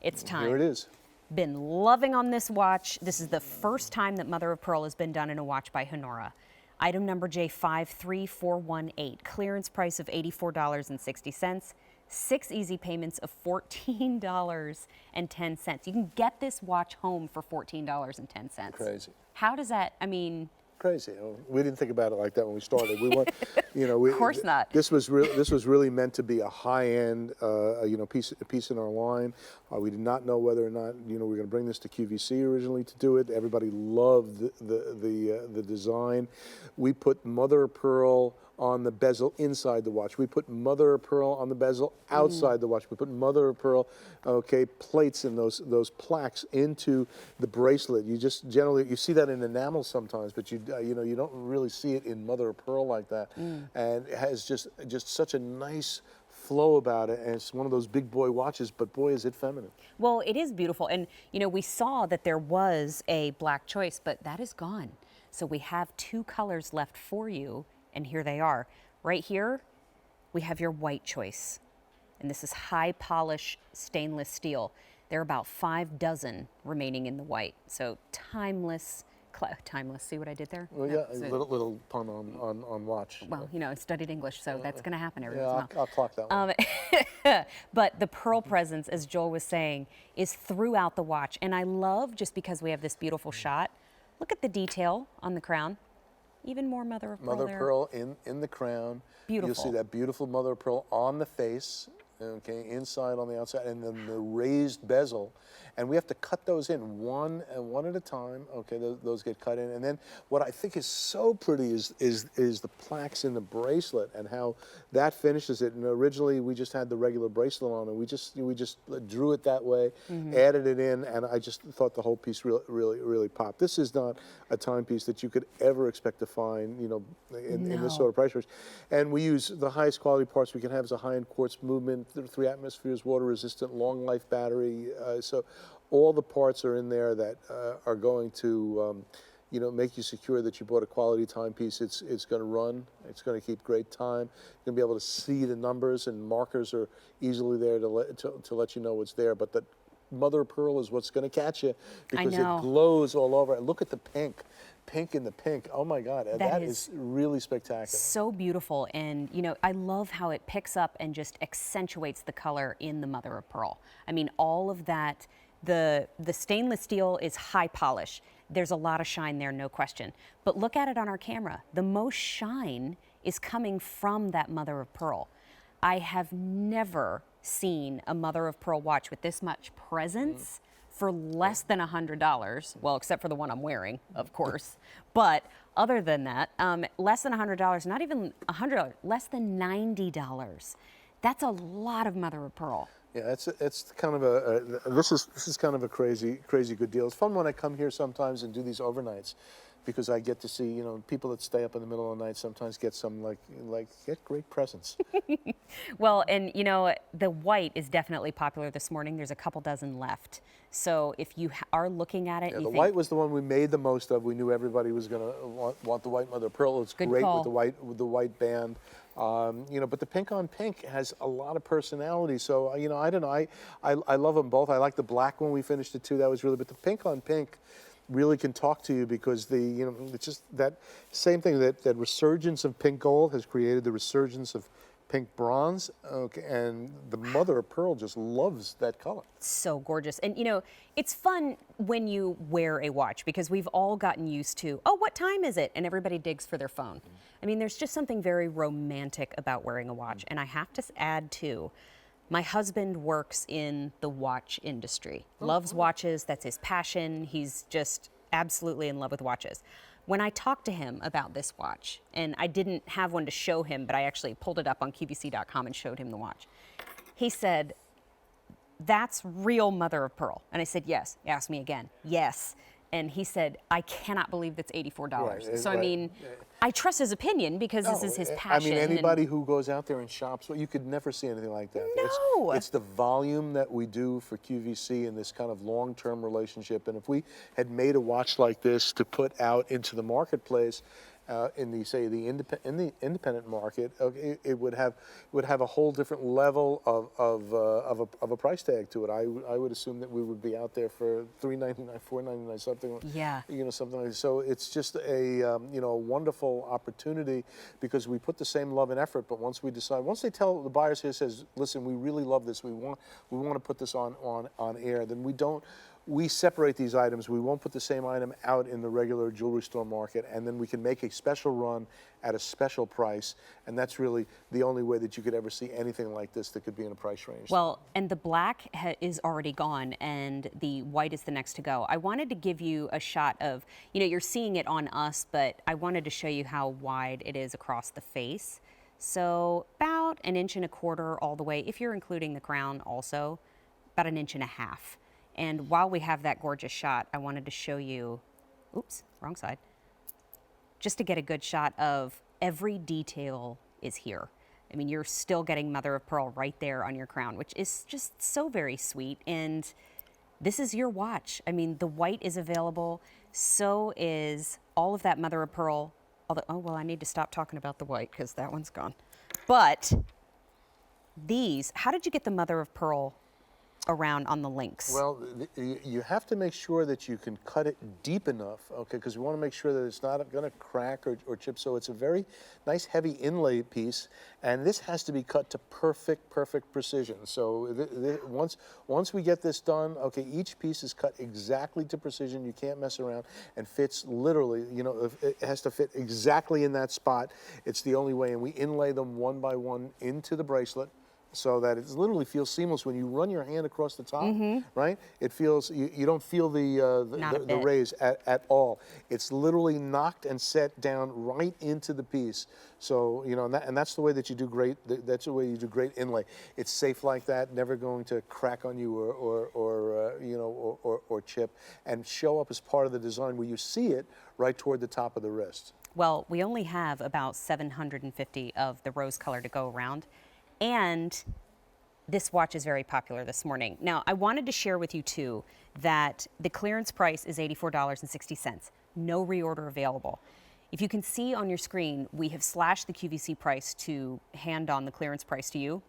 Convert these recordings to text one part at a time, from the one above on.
It's time. Here it is. Been loving on this watch. This is the first time that Mother of Pearl has been done in a watch by Honora. Item number J53418. Clearance price of $84.60. 6 easy payments of $14.10. You can get this watch home for $14.10. Crazy. How does that, I mean... Crazy. We didn't think about it like that when we started. We want, Of course not. This was really meant to be a high-end, piece in our line. We did not know whether or not, we were going to bring this to QVC originally to do it. Everybody loved the design. We put mother of pearl on the bezel inside the watch. We put mother of pearl on the bezel outside the watch. We put mother of pearl, plates and those plaques into the bracelet. You just generally, you see that in enamel sometimes, but you don't really see it in mother of pearl like that. And it has just such a nice flow about it, and it's one of those big boy watches, but boy is it feminine. Well, it is beautiful, and we saw that there was a black choice, but that is gone. So we have 2 colors left for you, and here they are. Right here, we have your white choice, and this is high polish stainless steel. There are about 5 dozen remaining in the white, so timeless. Timeless. See what I did there? Well, yeah, a little pun on watch. Well, I studied English, so that's going to happen every once in a while. I'll clock that one. But the pearl presence, as Joel was saying, is throughout the watch. And I love, just because we have this beautiful shot, look at the detail on the crown. Even more mother of pearl Mother there. of pearl in the crown. Beautiful. You'll see that beautiful mother of pearl on the face, inside on the outside, and then the raised bezel. And we have to cut those in one at a time. Those get cut in. And then what I think is so pretty is the plaques in the bracelet and how that finishes it. And originally we just had the regular bracelet on, and we just drew it that way, added it in, and I just thought the whole piece really popped. This is not a timepiece that you could ever expect to find, in this sort of price range. And we use the highest quality parts we can have as a high-end quartz movement, 3 atmospheres, water resistant, long life battery. So all the parts are in there that are going to make you secure that you bought a quality timepiece. It's going to run. It's going to keep great time. You're going to be able to see the numbers, and markers are easily there to let you know what's there. But the mother of pearl is what's going to catch you, because it glows all over. And look at the pink in the pink. Oh my God, that is really spectacular. So beautiful, and I love how it picks up and just accentuates the color in the mother of pearl. I mean, all of that. The stainless steel is high polish. There's a lot of shine there, no question. But look at it on our camera. The most shine is coming from that mother of pearl. I have never seen a mother of pearl watch with this much presence for less than $100. Well, except for the one I'm wearing, of course. But other than that, less than $100, not even $100, less than $90. That's a lot of mother of pearl. Yeah, it's kind of this is kind of a crazy good deal. It's fun when I come here sometimes and do these overnights, because I get to see people that stay up in the middle of the night sometimes get some get great presents. Well, and the white is definitely popular this morning. There's a couple dozen left. So if you are looking at it, the white was the one we made the most of. We knew everybody was going to want the white mother of pearl. It's great with the white band. But the pink on pink has a lot of personality. So I don't know. I love them both. I like the black one we finished it too. That was really. But the pink on pink really can talk to you, because it's just that same thing, that resurgence of pink gold has created the resurgence of pink bronze, and the mother of pearl just loves that color. So gorgeous. And it's fun when you wear a watch, because we've all gotten used to, oh, what time is it? And everybody digs for their phone. I mean, there's just something very romantic about wearing a watch. And I have to add too, my husband works in the watch industry, loves watches. That's his passion. He's just absolutely in love with watches. When I talked to him about this watch, and I didn't have one to show him, but I actually pulled it up on QVC.com and showed him the watch, he said, "That's real mother of pearl." And I said, "Yes." He asked me again, "Yes." And he said, "I cannot believe that's $84. Right, so, I mean, I trust his opinion, because this is his passion. I mean, anybody who goes out there and shops, you could never see anything like that. No. It's the volume that we do for QVC in this kind of long-term relationship. And if we had made a watch like this to put out into the marketplace, in the say the independent market, it would have a whole different level of a price tag to it. I would assume that we would be out there for $3.99, $4.99, something. Yeah. Something like so. It's just a a wonderful opportunity because we put the same love and effort. But once they tell the buyers here says, listen, we really love this. We want to put this on air. Then we separate these items. We won't put the same item out in the regular jewelry store market, and then we can make a special run at a special price, and that's really the only way that you could ever see anything like this that could be in a price range. Well, and the black is already gone, and the white is the next to go. I wanted to give you a shot of, you're seeing it on us, but I wanted to show you how wide it is across the face. So about 1.25 inches all the way, if you're including the crown also, about 1.5 inches. And while we have that gorgeous shot, I wanted to show you, oops, wrong side, just to get a good shot of every detail is here. I mean, you're still getting mother of pearl right there on your crown, which is just so very sweet. And this is your watch. I mean, the white is available. So is all of that mother of pearl. Although, oh, well, I need to stop talking about the white because that one's gone. But these, how did you get the mother of pearl around on the links? Well, you have to make sure that you can cut it deep enough, okay, because we want to make sure that it's not going to crack or chip. So it's a very nice heavy inlay piece, and this has to be cut to perfect precision. So once we get this done, okay, each piece is cut exactly to precision. You can't mess around, and fits literally, it has to fit exactly in that spot. It's the only way, and we inlay them one by one into the bracelet, so that it literally feels seamless when you run your hand across the top, right? It feels, you don't feel the raise at all. It's literally knocked and set down right into the piece. So, and that's the way that you do great, that's the way you do great inlay. It's safe like that, never going to crack on you or chip, and show up as part of the design where you see it right toward the top of the wrist. Well, we only have about 750 of the rose color to go around. And this watch is very popular this morning. Now, I wanted to share with you, too, that the clearance price is $84.60. No reorder available. If you can see on your screen, we have slashed the QVC price to hand on the clearance price to you.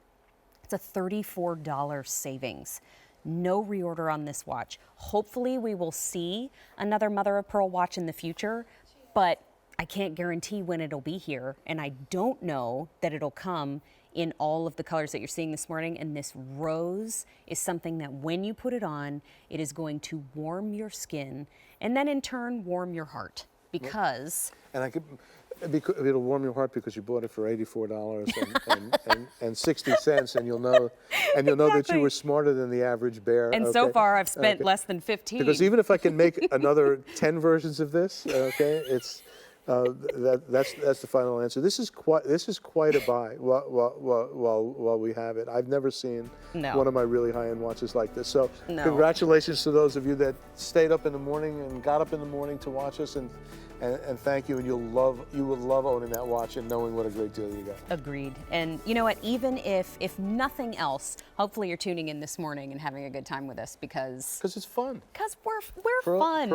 It's a $34 savings. No reorder on this watch. Hopefully, we will see another mother of pearl watch in the future, but I can't guarantee when it'll be here, and I don't know that it'll come in all of the colors that you're seeing this morning. And this rose is something that when you put it on, it is going to warm your skin and then in turn warm your heart, because it'll warm your heart because you bought it for $84.60, and you'll know that you were smarter than the average bear. And so far I've spent less than 15. Because even if I can make another 10 versions of this, okay, it's that's the final answer. This is quite a buy while we have it. I've never seen one of my really high-end watches like this. So congratulations to those of you that stayed up in the morning and got up in the morning to watch us, and thank you. And you will love owning that watch and knowing what a great deal you got. Agreed. And you know what? Even if nothing else, hopefully you're tuning in this morning and having a good time with us, because it's fun. Because we're fun.